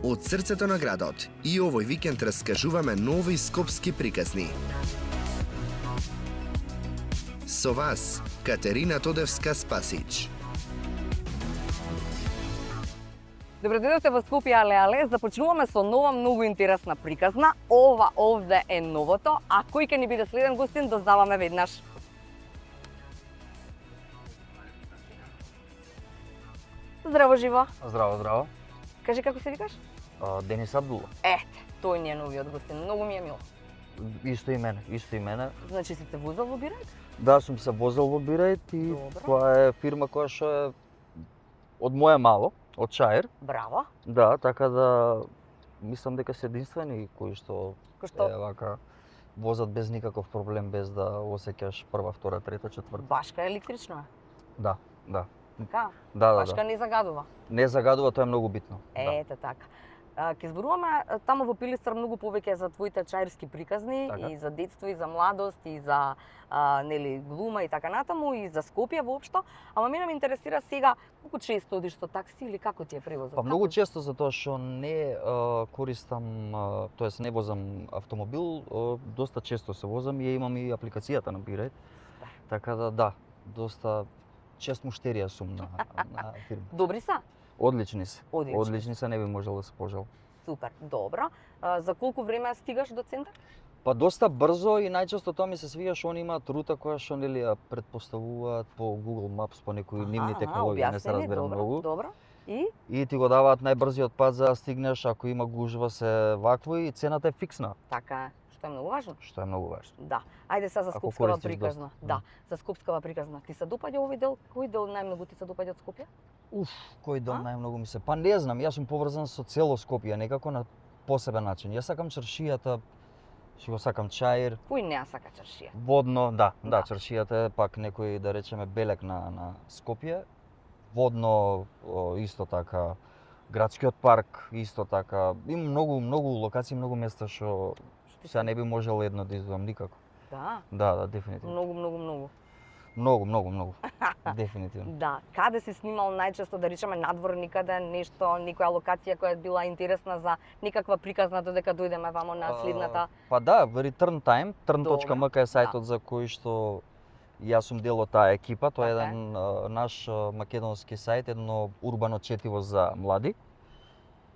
Од срцето на градот и овој викенд раскажуваме нови скопски приказни. Со вас, Катерина Тодевска-Спасич. Добро дојдовте во Скопје, але. Започнуваме со нова многу интересна приказна. Ова овде е новото, а кој ќе ни биде следен гостин, дознаваме веднаш. Здраво, живо. Здраво, здраво. Кажи како се викаш? Денис Абдула. Ете, тој ни е новиот гостин. Многу ми е мил. Исто и мене. Значи си се возел во Бирајт? Да, сум се возел во Бирајт и Добро. тоа е фирма која што е од моје мало, од Чаир. Браво. Да, така да мислам дека се единствени кои што е вака возат без никаков проблем, без да осеќаш прва, втора, трета, четврта. Башка електрично е. Да. Така? Да. Башка не загадува. Не загадува, тоа е многу битно. Ете така. Ке зборуваме таму во Пилистар многу повеќе за твоите чаирски приказни, Така. и за детство, и за младост, и за глума и така натаму, и за Скопје воопшто. Ама мене ме интересира сега колку често одиш со такси или како ти е превозот? Па многу често затоа што не користам, тоест не возам автомобил, доста често се возам и имам и апликацијата на Бирајт. Така да, доста чест муштерија сум на фирма. Добри са? Одлични се. Одлични се, не би можел да се пожал. Супер, добро. За колку време стигаш до центар? Па доста брзо и најчесто тоа ми се свиѓа што они имаат рута која што нели ја предпоставуваат по Google Maps, по некои нивни технологии, не се разберам многу. Добро. И ти го даваат најбрзиот пат за да стигнеш, ако има гужва се вакво и цената е фиксна. Така е, што е многу важно. Што е многу важно. Да. Ајде сега за Ако скопскава користиш приказна. доста. Да, за скопскава приказна. Ти се допаѓа овој дел? Кој дел најмногу ти се допаѓа од Скопје? Кој дел најмногу ми се? Па не знам, јас сум поврзан со цело Скопје, некако на посебен начин. Јас сакам чаршијата, што го сакам Чаир. Кој не ја сака чаршија? Водно, да, чаршијата е пак некој, да речеме, белек на Скопје. Водно, исто така, градскиот парк, исто така. Има многу локации, многу места што сега не би можел едно да извам никако. Да. Да, дефинитивно. Многу. Дефинитивно. Да. Каде си снимал најчесто, да речеме, надвор никаде, нешто, некоја локација која била интересна за некаква приказна додека дојдеме вамо на следната? Па да, Return Time, turn.mk е сајтот за кој што јас сум дел од таа екипа. Тоа е еден наш македонски сајт, едно урбано четиво за млади.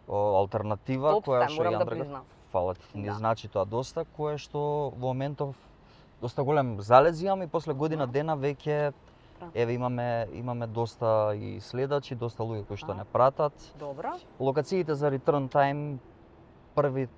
Алтернатива која што морам да признам. Фала ти, ни значи тоа доста, кое што во моментов доста голем залез имам и после година дена веќе еве имаме доста и следачи, доста луѓе кои што не пратат. Добро. Локациите за Return Time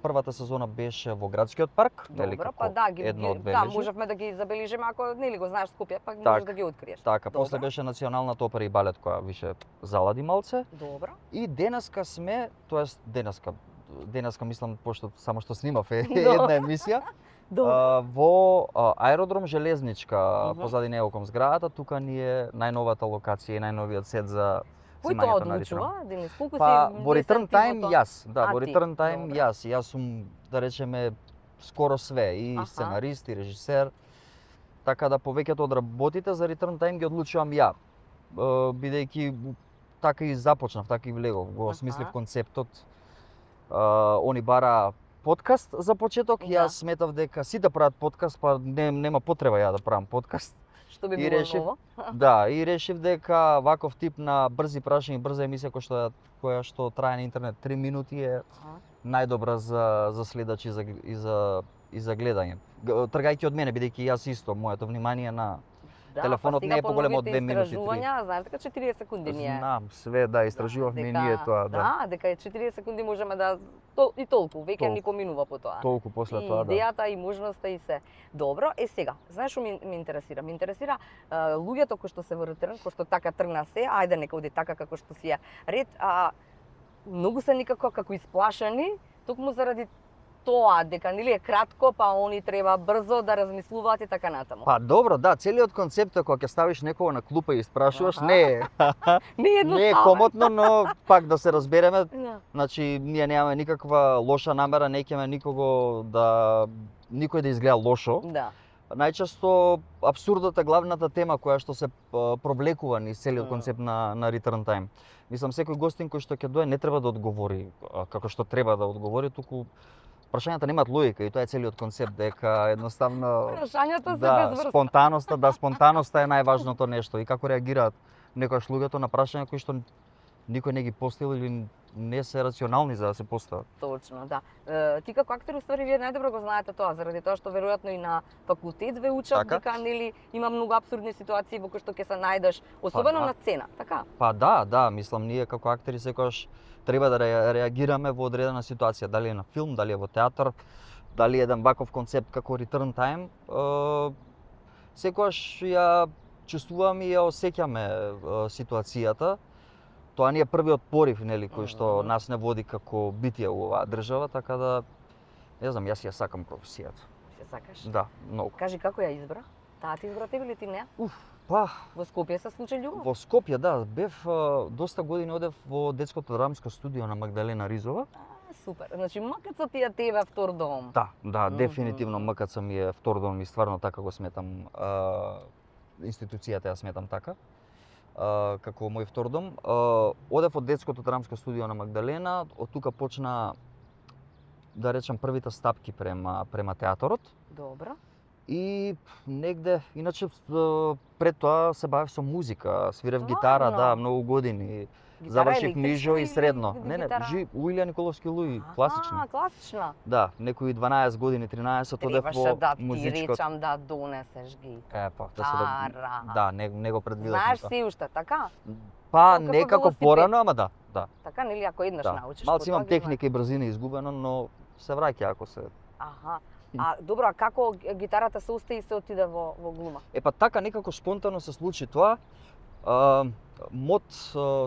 првата сезона беше во градскиот парк, Добро, па да, да, можевме да ги забележиме ако нели го знаеш Скопје, па можеш да ги откриеш. Така, после беше Националната опера и балет која више залади малце. Добро. И денеска сме, тоест денеска мислам, пошто само што снимав една емисија, во аеродром Железничка, позади него кон зградата, тука ни е најновата локација и најновиот сет за Кој тоа одлучува? Денис, колку си во Return Time јас, да, во ти? Return Time јас сум, да речеме, скоро све, и сценарист, и режисер. Така да повеќето од работите за Return Time ги одлучувам ја, бидејќи така и започнав, така и влегов, го осмислив концептот. Они бара подкаст за почеток, јас сметав дека сите прават подкаст, па нема потреба ја да правам подкаст. Што би било ново? Да, и решив дека ваков тип на брзи прашања и брза емисија која што трае на интернет 3 минути е најдобра за следач и за гледање. Тргајќи од мене, бидејќи јас исто, моето внимание на телефонот не е поголемо од 2 минути. Истражувања, знаеш дека 40 секунди ни е. Знам, све да, истражувавме ние тоа, да. Да, дека 40 секунди можеме да и толку, веќе ни поминува по тоа. Толку после тоа, да. И идејата и можноста и се. Добро, сега, знаеш што ме интересира? Ме интересира луѓето кои што се во Ретерн, кои што така тргна се, ајде нека оди така како што си е ред, многу се некако како исплашени, токму заради тоа дека нели е кратко, па они треба брзо да размислуваат и така натаму. Па добро, да, целиот концепт е кога ќе ставиш некого на клупа и испрашуваш, не е комотно, но пак да се разбереме. Значи ние немаме никаква лоша намера, не ќеме никој да изгледа лошо. Да. најчесто апсурдот е главната тема која што се провлекува низ целиот концепт на Return Time. Мислам, секој гостин кој што ќе дое не треба да одговори како што треба да одговори, туку прашањата немаат логика и тоа е целиот концепт, дека едноставно Прашањата се да, безврсна. спонтаноста е најважното нешто и како реагираат некојаш луѓето на прашања кои што никој не ги поставил или не се рационални за да се постават. Точно, да. Ти како актер уствари вие најдобро го знаете тоа, заради тоа што веројатно и на факултет ве учат Така. дека нели има многу апсурдни ситуации во кои што ќе се најдеш, особено да. на сцена, така? Па да, мислам ние како актери секогаш треба да реагираме во одредена ситуација, дали е на филм, дали е во театар, дали е еден ваков концепт како Return Time, секогаш ја чувствуваме и ја осеќаме ситуацијата. Тоа ни е првиот порив, нели, кој што нас не води како битие во оваа држава, така да не знам, јас ја сакам професијата. Се сакаш? Да, многу. Кажи како ја избра? Таа ти избра тебе или ти не? Па, Во Скопје се случи љубов? во Скопје, да, бев доста години одев во детското драмско студио на Магдалена Ризова. Супер. Значи МКЦ ти е тебе втор дом. Да, дефинитивно МКЦ ми е втор дом и стварно така го сметам, институцијата ја сметам така. Како мој втор дом. Одев од детското драмско студио на Магдалена, од тука почна да речам првите стапки према театарот. Добро. И негде, иначе пред тоа се бавев со музика, свирев Стварно? гитара, да, многу години. Гитара Завршив електрична нижо и или средно. гитара? Уилија Николовски Луи, класична. Класична. Да, некои 12 години, 13 одев Требаше во да ти музичкот. речам да донесеш гитара. Па, тоа се да, не го предвидов. Знаеш тоа. си уште, така? Па како некако велосипед. порано, ама да. Така, нели, ако еднаш Да. научиш, Малку потоа имам ги знаеш. техника и брзина изгубено, но се враќа ако се. Аха. А добро, а како гитарата се устаи и се отиде во глума? Па така некако спонтано се случи тоа. МОД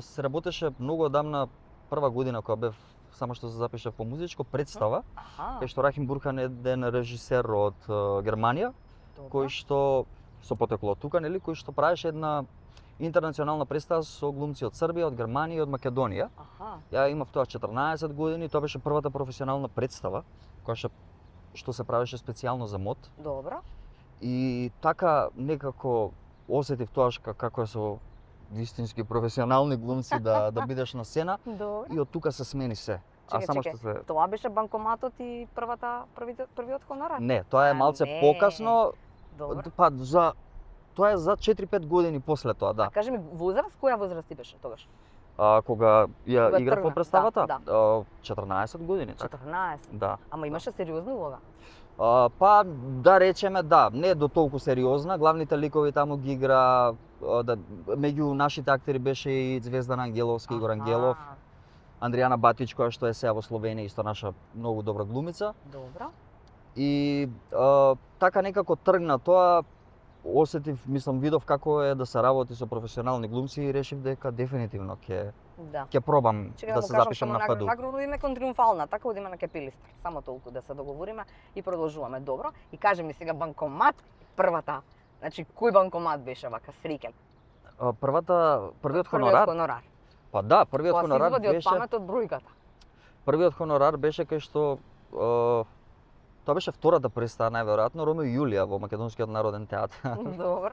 се работеше многу одамна, прва година кога бев само што се запишав по музичко представа, кај што Рахим Бурхан е еден режисер од Германија, кој што со потекло од тука, нели, кој што правеше една интернационална представа со глумци од Србија, од Германија и од Македонија. Ја имав тоа 14 години, тоа беше првата професионална представа која што се правеше специјално за МОД. Добро. И така некако осетив тоа како е со вистински професионални глумци да бидеш на сцена. Добро. И од тука се смени се. Само што се Тоа беше банкоматот и првиот хонорар? Не, тоа е малце покасно. Добро. Па тоа е за 4-5 години после тоа, да. А кажи ми, возраст, која возраст ти беше тогаш? Кога ја играв по представата, да. 14 години, така. 14. Да. Ама имаше сериозна улога? Па да речеме да, не до толку сериозна, главните ликови таму ги игра, меѓу нашите актери беше и Звездан Ангеловски, Игор Ангелов, Андријана Батич, која што е сега во Словенија, исто наша многу добра глумица. Добро. И така некако тргна тоа, осетив, видов како е да се работи со професионални глумци и решив дека дефинитивно ќе пробам да се запишам на ПДУ. Наградно име кон Триумфална, така одиме на Кепилистр. Само толку да се договориме и продолжуваме. Добро. И кажи ми сега банкомат, првата. Значи кој банкомат беше вака среќен? Првиот хонорар. Па да, првиот хонорар беше. Тоа се извади од памет од бројката. Првиот хонорар беше кај што тоа беше втората представа најверојатно Ромео и Јулија во Македонскиот народен театар. Добро.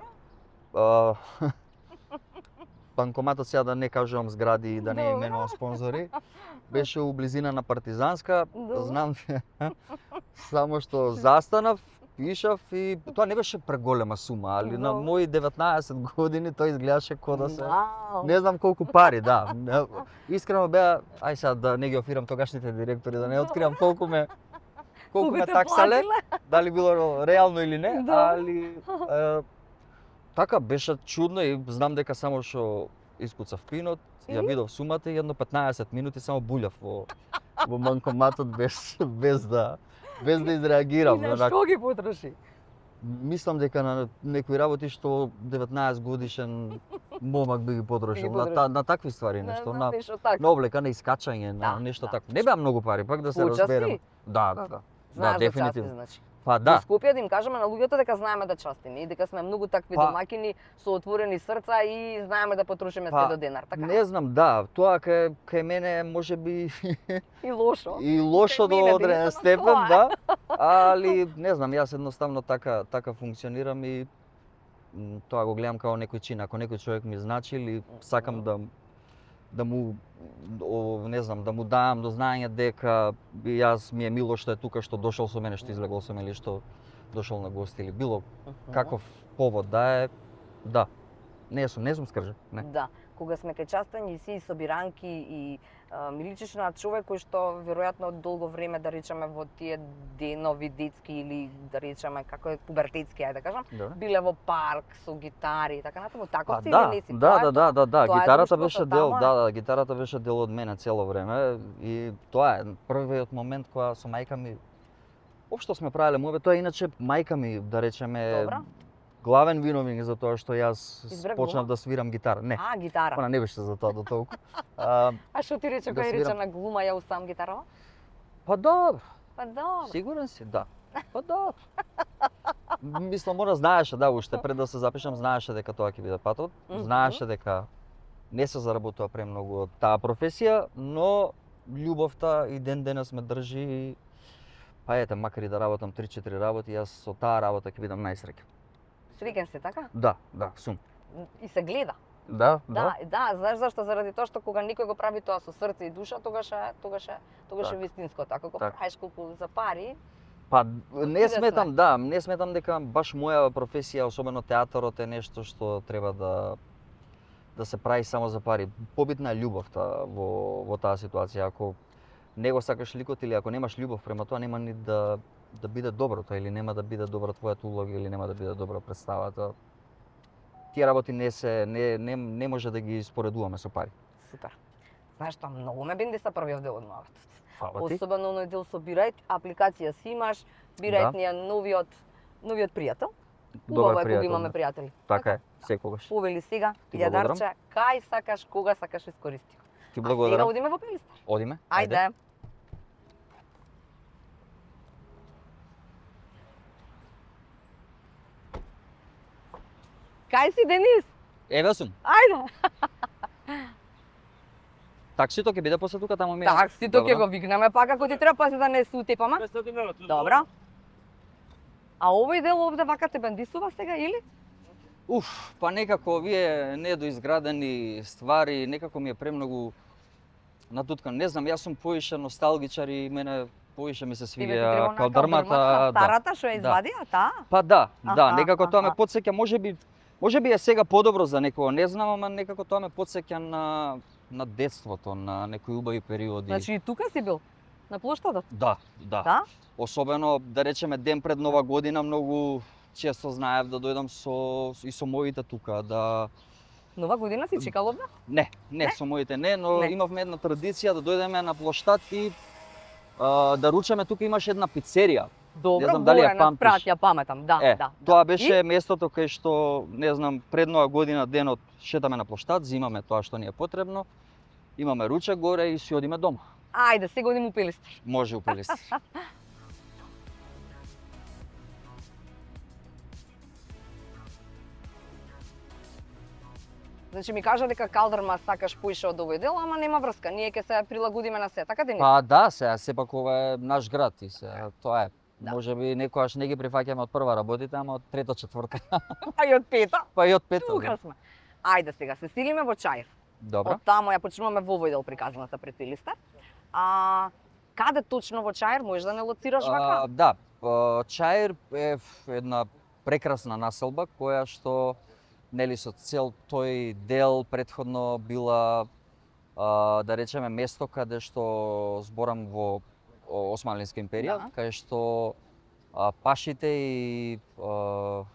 Банкоматот сега да не кажувам згради и да не именувам спонзори. Беше у близина на Партизанска, знам само што застанав, пишав и тоа не беше преголема сума, али на мои 19 години тоа изгледаше ко да се не знам колку пари, да. Искрено беа, ај сега да не ги офирам тогашните директори, да не откривам колку ме таксале, дали било реално или не, али така беше чудно и знам дека само што искуцав пинот, ја видов сумата и едно 15 минути само буљав во банкоматот без да изреагирам. И на што ги потроши? Мислам дека на некои работи што 19 годишен момак би ги потрошил на такви ствари, нешто на облека, на искачање, на нешто такво. Не беа многу пари, пак да се разберем. Да, Знаеш дефинитивно. значи. Па Во да. Скопје да им кажеме на луѓето дека знаеме да частиме и дека сме многу такви Па- домаќини со отворени срца и знаеме да потрошиме Па, се до денар, така? Не знам, да, тоа кај мене можеби И лошо. и лошо Кај до мене, одреден Дениса, степен, тоа е. да. Али не знам, јас едноставно така функционирам и тоа го гледам како некој чин. Ако некој човек ми значи или сакам да му не знам, да му давам до знаење дека јас ми е мило што е тука, што дошол со мене, што излегол со мене или што дошол на гости или било каков повод да е, да. Не сум скржен, не. Да, кога сме кај частање и си собиранки и ми личиш на човек кој што веројатно долго време, да речеме, во тие денови детски или да речеме како е пубертетски, ајде да кажам, Добро. биле во парк со гитари и така натаму, таков Па си да, или не си? да, Тоа е гитарата друштвото, беше дел, таму е. гитарата беше дел од мене цело време и тоа е првиот момент кога со мајка ми општо сме правеле муавет, тоа е иначе мајка ми, да речеме, Добро. главен виновник за тоа што јас Избра почнав глума? да свирам гитара. Не, А, гитара. она не беше за тоа до толку. А што ти рече да кој рече свирам. на глума ја усам гитарава? Па добро, Па добро. сигурен си, да. Па добро. Мислам, она знаеше, да, уште пред да се запишам, знаеше дека тоа ќе биде патот. Знаеше дека не се заработува премногу од таа професија, но љубовта и ден денес ме држи и па ете, макар и да работам 3-4 работи, јас со таа работа ќе бидам најсреќен. Среќен си, така? Да, сум. И се гледа. Да. Знаеш зашто? Заради тоа што кога некој го прави тоа со срце и душа, тогаш е Так. вистинското. Ако го Так. правиш колку за пари, Па Отиде не сметам дека баш моја професија, особено театарот, е нешто што треба да се прави само за пари. Побитна е љубовта во таа ситуација. Ако не го сакаш ликот или ако немаш љубов према тоа, нема ни да биде добро тоа или нема да биде добра твојата улога или нема да биде добра представата. Тие работи не може да ги споредуваме со пари. супер. Знаеш што, многу ме бендиса првиот дел од муавет. Фала ти. Особено оној дел со бирајт, апликација си имаш, бирајт Да. ни е новиот пријател. Добар Убаво е кога пријател, имаме да. пријатели. Така е, секогаш. Повели сега, Ти благодарам. јадарче, кај сакаш, кога сакаш искористи. Ти А сега благодарам. одиме во Пилистар. Одиме. Ајде. Кај си, Денис? Еве сум. Ајде. Таксито ќе биде после тука таму ми. Таксито ќе го викнеме пак ако ти треба, пази да не се утепаме. Добро. А овој дел овде вака те бендисува сега или? Уф, па некако овие недоизградени ствари, некако ми е премногу натуткан. Не знам, јас сум поише носталгичар и мене поише ми се свиѓа калдрмата. Старата што ја извадија, таа? Па да, Аха, некако тоа ме аха. потсеќа, можеби е сега подобро за некого, не знам, ама некако тоа ме потсеќа на детството, на некои убави периоди. Значи и тука си бил? На плоштадот? Да. Да? Особено, да речеме, ден пред Нова година, многу често знаев да дојдам и со моите тука, да... Нова година си чекал овде? Не, со моите не, но Не. имавме една традиција да дојдеме на плоштад и да ручаме, тука имаш една пицерија. Добро, знам дали ја горе на памтиш. спрат, ја паметам, да. Тоа беше местото кај што, не знам, пред Нова година денот шетаме на плоштад, зимаме тоа што ни е потребно, имаме ручек горе и си одиме дома. Ајде, сега одиме у Пилистар. Може у Пилистар. Значи ми кажа дека калдрма сакаш поише од овој дел, ама нема врска, ние ќе се прилагодиме на се, така Денис? Па да, сега сепак ова е наш град и се тоа е. Да. Можеби некогаш не ги прифаќаме од прва работите, ама од трета, четврта. А и од пета? Па и од пета. Тука Да. сме. Ајде сега, се силиме во Чаир. Добро. Од таму ја почнуваме во овој дел приказната пред Пилистар. Каде точно во Чаир можеш да не лоцираш вака? Да, Чаир е една прекрасна населба која што нели со цел тој дел претходно била да речеме место каде што зборам во Османлинска империја, Да. каде што пашите и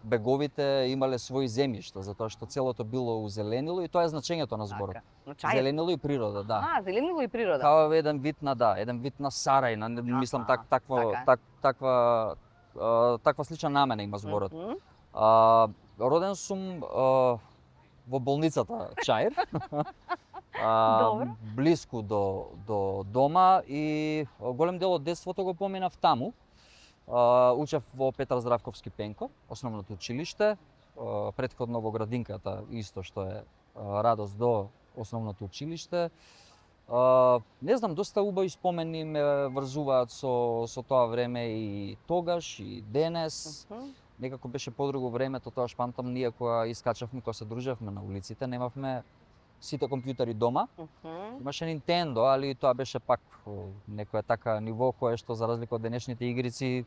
беговите имале своји земјишта, затоа што целото било узеленило и тоа е значењето на зборот. Така. Но Чаир. Зеленило и природа, да. Зеленило и природа. Као еден вид на сарај, мислам така е. таква слична намена има зборот. Мгм. Роден сум во болницата Чаир. Добро. Блиску до дома и голем дел од детството го поминав таму. Учев во Петар Здравковски Пенко, основното училиште, претходно во градинката исто што е Радост до основното училиште. Не знам, доста убави спомени ме врзуваат со тоа време и тогаш и денес. Некако беше подруго времето, тоа памтам ние кога искачавме, кога се дружевме на улиците, немавме сите компјутери дома. Имаше Nintendo, али тоа беше пак некоја така ниво кое што за разлика од денешните игрици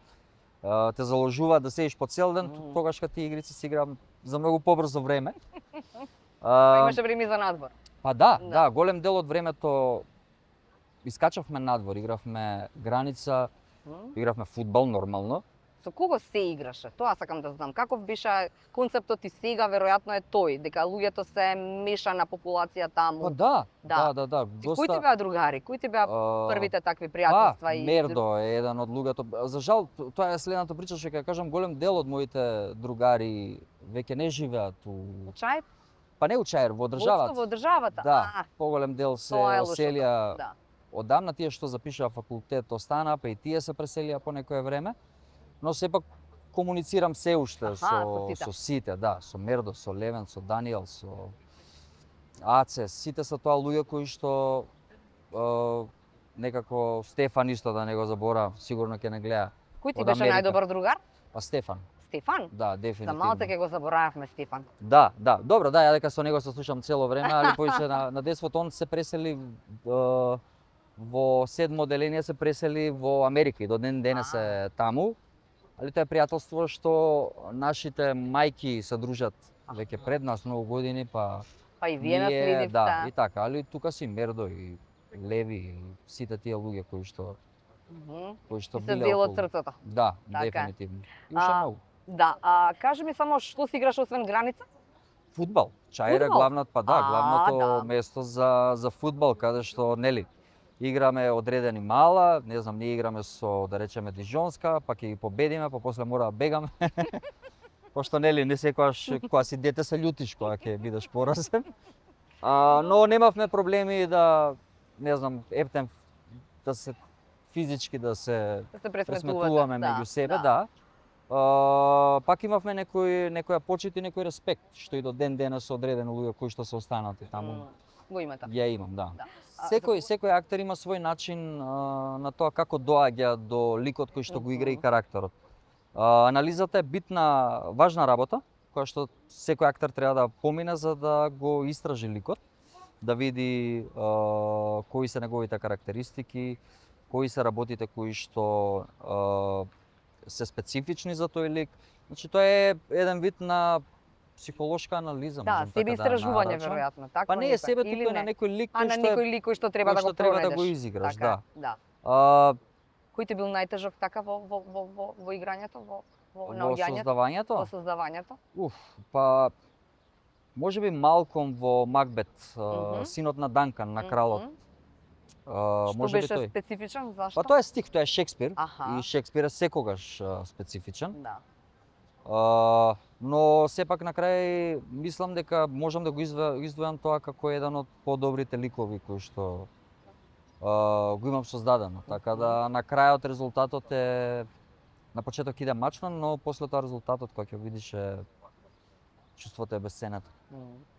те заложува да седиш по цел ден, тогаш кога тие игрици се игра за многу побрзо време. Имаше време за надвор. Па да, голем дел од времето искачавме надвор, игравме граница, игравме фудбал нормално. Со кого се играше? Тоа сакам да знам. Каков беше концептот и сега, веројатно е тој, дека луѓето се мешана популација таму. Па да. Кои ти беа другари? Кои ти беа првите такви пријателства? Мердо е еден од луѓето. За жал, тоа е следната прича, што ќе кажам, голем дел од моите другари веќе не живеат у Чај? Па не у Чаир, во државата. Во државата? Да, поголем дел се оселија одамна, тие што запишаа факултет остана, па и тие се преселија по некое време. Но сепак комуницирам се уште со сите, да, со Мердо, со Левен, со Даниел, со Аце, сите се тоа луѓе кои што некако Стефан исто да не го заборам, сигурно ќе не гледа. Кој ти беше најдобар другар? Па Стефан. Стефан? Да, дефинитивно. За малце ќе го заборавме Стефан. Да, добро, да, ја дека со него се слушам цело време, али повеќе на детството он се пресели во седмо оделение, се пресели во Америка и до ден денес е таму. Али тоа е пријателство што нашите мајки се дружат веќе пред нас многу години, па и вие наследивте. Да, и така, али тука си Мердо и Леви и сите тие луѓе кои што биле дел од срцето. Да, дефинитивно. И уште многу. Да, кажи ми само што си играш освен граница? Фудбал. Чаир е главното, главното место за фудбал, каде што нели играме одредени мала, не знам, ние играме со, да речеме, Дижонска, па ќе ги победиме, па после мора да бегаме. Пошто нели не секогаш кога си дете се љутиш кога ќе бидеш порасен. Но немавме проблеми да, не знам, ептен да се физички да се пресметуваме меѓу себе, да. Пак имавме некоја почит и некој респект, што и до ден денес одредени луѓе кои што се останати таму. Го имате. Ја имам, да. Секој актер има свој начин на тоа како доаѓа до ликот кој што го игра и карактерот. Анализата е битна, важна работа, која што секој актер треба да помине за да го истражи ликот, да види кои се неговите карактеристики, кои се работите кои што се специфични за тој лик. Значи тоа е еден вид на психолошка анализа, да, себе истражување веројатно, така. Па не е себе, туку е на некој лик кој што треба да го пронедеш. Да го изиграш, така, да. Кој ти бил најтежок така во играњето, во наоѓањето? Во создавањето? Па можеби Малком во Макбет, синот на Данкан, на кралот. Што беше специфичен, зашто? Па тоа е стих, тоа е Шекспир и Шекспир е секогаш специфичен. Да. Но сепак на крај мислам дека можам да го издвојам тоа како еден од подобрите ликови кои што го имам создадено. Така да на крајот резултатот е на почеток иде мачно, но после тоа резултатот кој ќе видиш е чувството е бесценето.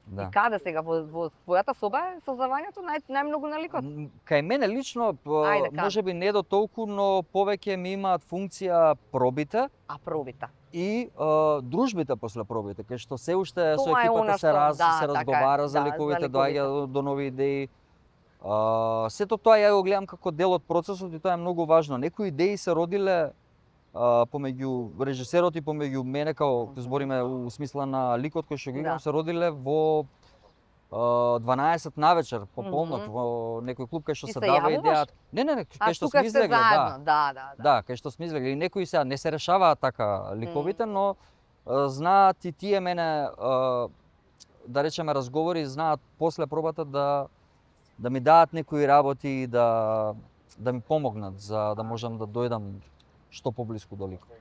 Да. И каде сега во твојата соба е создавањето најмногу на ликот? Кај мене лично можеби не до толку, но повеќе ми имаат функција пробите. Пробите? И дружбите после пробите, кај што се уште со екипата се разговара за ликовите, доаѓа до нови идеи. Сето тоа ја го гледам како дел од процесот и тоа е многу важно. Некои идеи се родиле помеѓу режисерот и помеѓу мене, као збориме у смисла на ликот кој што го играм, се родиле во 12 навечер, по полнок, во некој клуб кај што се дава идејата. Не, кај што сме излегле, да, кај што сме излегле. И некои сега не се решаваат така ликовите, но знаат и тие мене, да речеме, разговори, знаат после пробата да ми даат некои работи и да ми помогнат за да можам да дојдам што поблиску до ликот.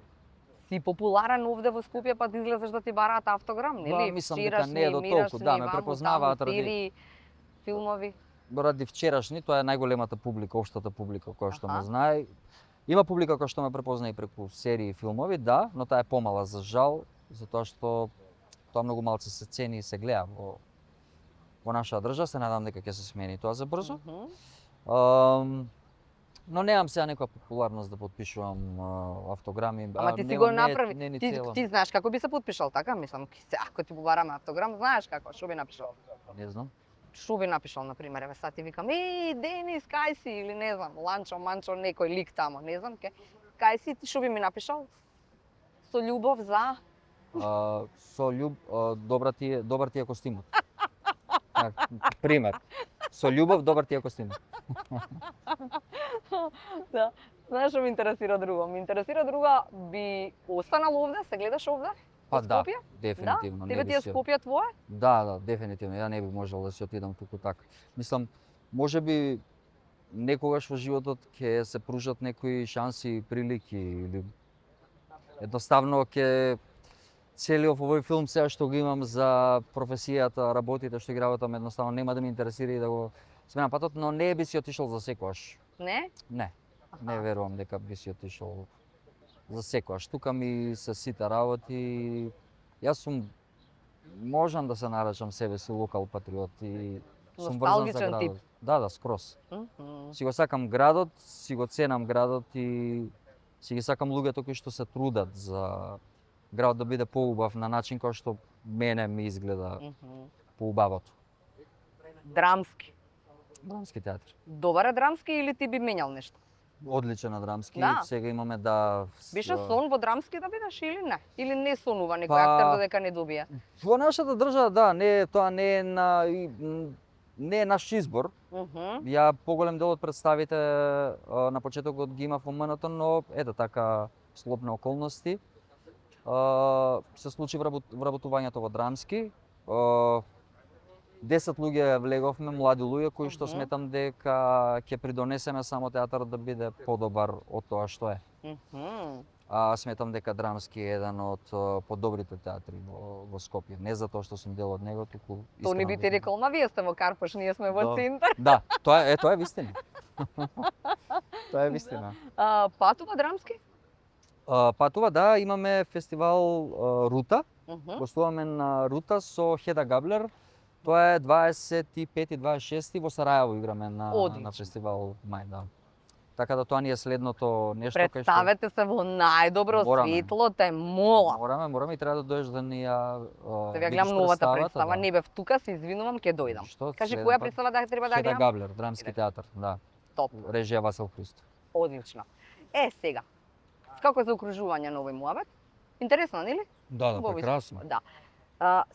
Си популарен овде во Скопје, па да излезеш да ти бараат автограм, нели? Мислам дека не е до толку, да, ме препознаваат ради филмови. Ради вчерашни, тоа е најголемата публика, општата публика која што ме знае. Има публика која што ме препозна и преку серии и филмови, да, но таа е помала за жал, затоа што тоа многу малце се цени и се гледа во нашата држава. Се надам дека ќе се смени тоа за брзо. Но немам сега некоја популарност да потпишувам автограми. Ама ти си го направи. Ти знаеш како би се потпишал, така? Мислам, ако ти побараме автограм, знаеш како, што би напишал? Не знам. Што би напишал, например, еве сад ти викам, Денис, кај си, или не знам, Ланчо, Манчо, некој лик тамо, не знам, кај си, ти што би ми напишал? Со љубов за... Добар ти е костимот. Пример. Со љубов, добар ти е костимот. Да. Знаеш што ме интересира друго? Ме интересира друго, би останал овде, се гледаш овде? Па да, Скопје? дефинитивно. Да? Тебе ти е Скопје твое? Да, дефинитивно. Ја не би можел да си отидам туку така. Мислам, можеби некогаш во животот ќе се пружат некои шанси и прилики или едноставно ќе целиот овој филм сега што го имам за професијата, работите што ги работам, едноставно нема да ме интересира и да го сменам патот, но не би си отишол за секогаш. Не? Не. Не верувам дека би си отишол за секогаш. Тука ми се сите работи. Јас сум можам да се наречам себе си локал патриот и сум врзан за градот. тип. Да, скроз. Си го сакам градот, си го ценам градот и си ги сакам луѓето кои што се трудат за градот да биде поубав на начин кој што мене ми изгледа поубавото. Драмски. Драмски театар. Добар е драмски или ти би менјал нешто? Одличен на драмски. Да. Сега имаме да... Беше сон во драмски да бидеш или не? Или не сонува некој актер додека не добие? Во нашата држава, да, тоа не е наш избор. Ја поголем дел од представите на почетокот ги имав во МНТ, но ето така слобна околности. Се случи вработувањето во драмски. 10 луѓе влеговме, млади луѓе кои што сметам дека ќе придонесеме само театарот да биде подобар од тоа што е. Сметам дека драмски е еден од подобрите театри во Скопје. Не затоа што сум дел од него, туку Тоа не би ти рекол, ма вие сте во Карпош, ние сме во центар. Да, тоа е вистина. Тоа е вистина. Патува драмски? Патува, да, имаме фестивал Рута. Гостуваме на Рута со Хеда Габлер. Тоа е 25 и 26 во Сарајево играме на фестивал мај, да. Така да тоа ни е следното нешто кај што представете се во најдобро светло, те молам. Мораме и треба да дојдеш да ни ја да ја гледам новата представа, не бев тука, се извинувам, ќе дојдам. Кажи која представа да треба да гледам? Хеда Габлер, драмски театар, да. Топ. Режија Васил Христов. Одлично. Сега. Како е заокружување на овој муабет? Интересно, нели? Да, прекрасно. Да.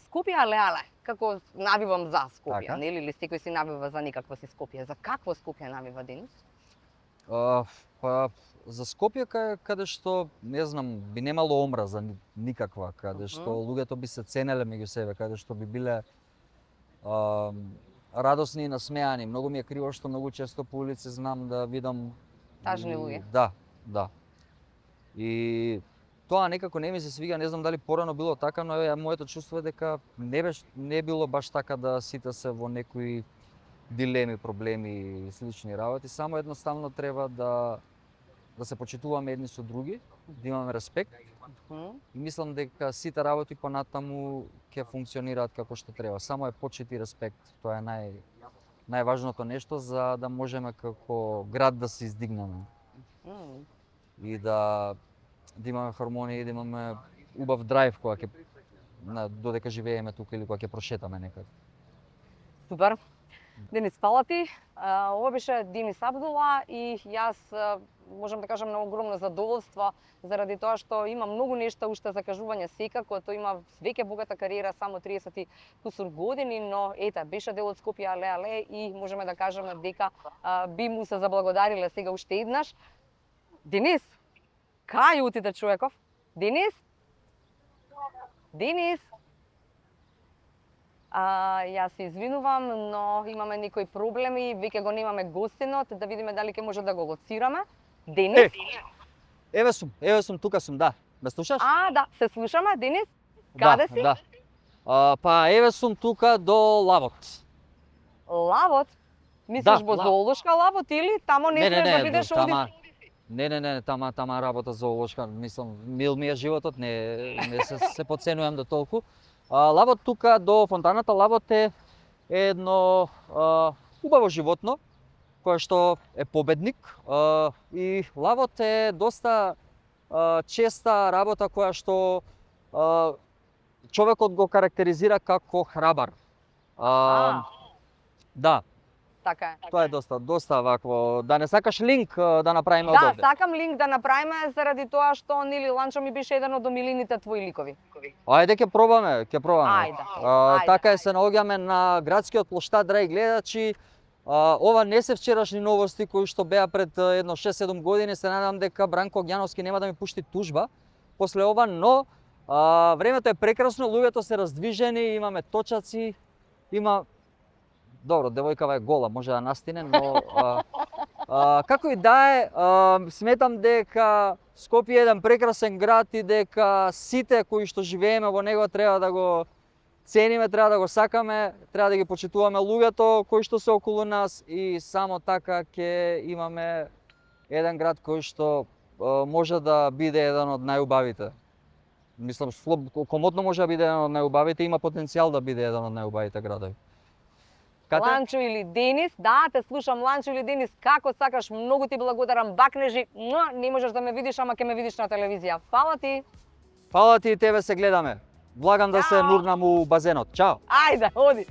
Скопје але, како навивам за Скопје, нели? Или секој си навива за никакво си Скопје. За какво Скопје навива Денис? Па за Скопје каде што не знам, би немало омраза никаква, каде што луѓето би се ценеле меѓу себе, каде што би биле радосни и насмеани. Многу ми е криво што многу често по улици знам да видам тажни луѓе. Да. И тоа некако не ми се свига, не знам дали порано било така, но моето чувство е дека не било баш така да сите се во некои дилеми, проблеми и слични работи, само едноставно треба да се почитуваме едни со други, да имаме респект. И мислам дека сите работи понатаму ќе функционираат како што треба. Само е почит и респект. Тоа е најважното нешто за да можеме како град да се издигнеме. И да имаме хармонија и да имаме убав драйв кога додека живееме тука или кога ќе прошетаме некаде. Супер. Денис, фала ти. Ова беше Денис Абдула и јас можам да кажам на огромно задоволство заради тоа што има многу нешта уште за кажување секако, тој има веќе богата кариера, само 30 кусур години, но беше дел од Скопје але и можеме да кажеме дека би му се заблагодариле сега уште еднаш. Денис, кај отиде човеков? Денис? Јас се извинувам, но имаме некои проблеми, веќе го немаме гостинот, да видиме дали ќе може да го лоцираме. Денис? Еве сум, тука сум, да. Ме слушаш? Да, се слушаме, Денис? Каде си? Да. Па еве сум тука до Лавот. Лавот? Мислиш во зоолошка Лавот или тамо не смеш да бидеш овде? Не, тама работа зоолошка, мислам, мил ми е животот, не се подценувам до толку. Лавот тука до фонтаната, лавот е едно убаво животно, кое што е победник, и лавот е доста честа работа која што човекот го карактеризира како храбар. Да, Така е. тоа е доста вакво. Да не сакаш линк да направиме од Да, овде? сакам линк да направиме заради тоа што нели Ланчо ми беше еден од омилените твои ликови. Ајде ќе пробаме. Ајде. Така се наоѓаме на градскиот плоштад, драги гледачи. Ова не се вчерашни новости кои што беа пред едно 6-7 години. Се надам дека Бранко Огњановски нема да ми пушти тужба после ова, но времето е прекрасно, луѓето се раздвижени, имаме точаци, има добро, девојкава е гола, може да настине, но како и да е, сметам дека Скопје е еден прекрасен град и дека сите кои што живееме во него треба да го цениме, треба да го сакаме, треба да ги почитуваме луѓето кои што се околу нас и само така ќе имаме еден град кој што може да биде еден од најубавите. Мислам, комотно може да биде еден од најубавите, има потенцијал да биде еден од најубавите градови. Ланчо или Денис, да, те слушам Ланчо или Денис, како сакаш, многу ти благодарам, бакнежи, не можеш да ме видиш, ама ќе ме видиш на телевизија. Фала ти. Фала ти и тебе се гледаме. Благам да се Чао. нурнам у базенот. Чао! Ајде, оди.